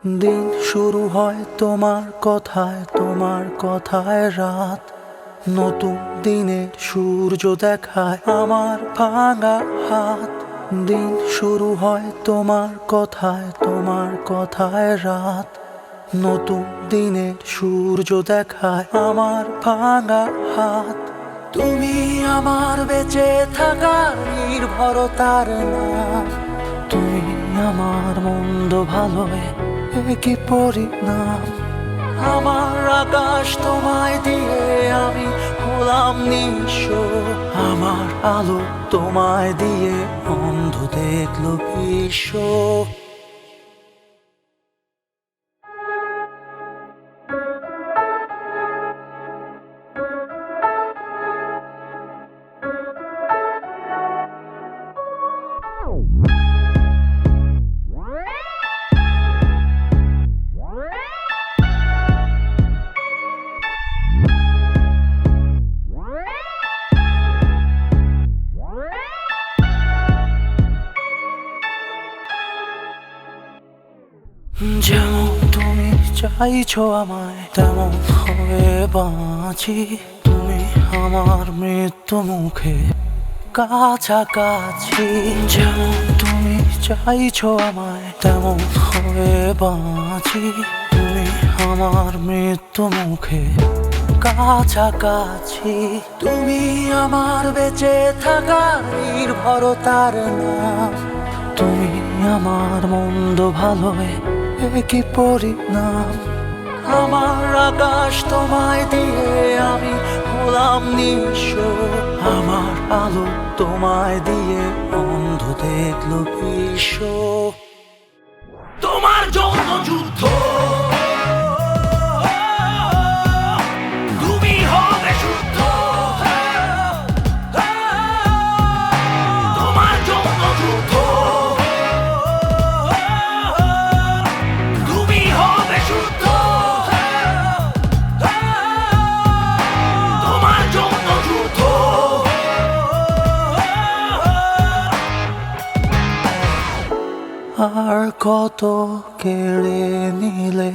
দিন শুরু হয় তোমার কথায় রাত। নতুন দিনের সূর্য দেখায় আমার ভাঙা হাত। দিন শুরু হয় তোমার কথায় রাত। নতুন দিনের সূর্য দেখায় আমার ভাঙা হাত। তুমি আমার বেঁচে থাকার নির্ভরতার নাম। তুমি আমার মন্দ ভালোয় কি পরিণাম। আমার আকাশ তোমায় দিয়ে আমি হলাম নিঃস্ব। আমার আলো তোমায় দিয়ে অন্ধ দেখলো বিশ্ব। যেমন তুমি চাইছো আমায় তেমন হয়ে বাঁচি। তুমি আমার মৃত্যু মুখে কাছাকাছি। যেমন তুমি চাইছো আমায় তেমন হয়ে বাঁচি। তুমি আমার মৃত্যু মুখে কাছাকাছি। তুমি আমার বেঁচে থাকার নির্ভরতার নাম। তুমি আমার মন্দ ভালোয় কি পরিণাম। আমার আকাশ তোমায় দিয়ে আমি হলাম নিঃস্ব। আমার আলো তোমায় দিয়ে অন্ধ দেখলো বিশ্ব। তোমার জন্য যুদ্ধ, তুমি হবে শুদ্ধ। তোমার জন্য যুদ্ধ, তুমি হবে শুদ্ধ। তোমার জন্য যুদ্ধ। আর কত কেড়ে নিলে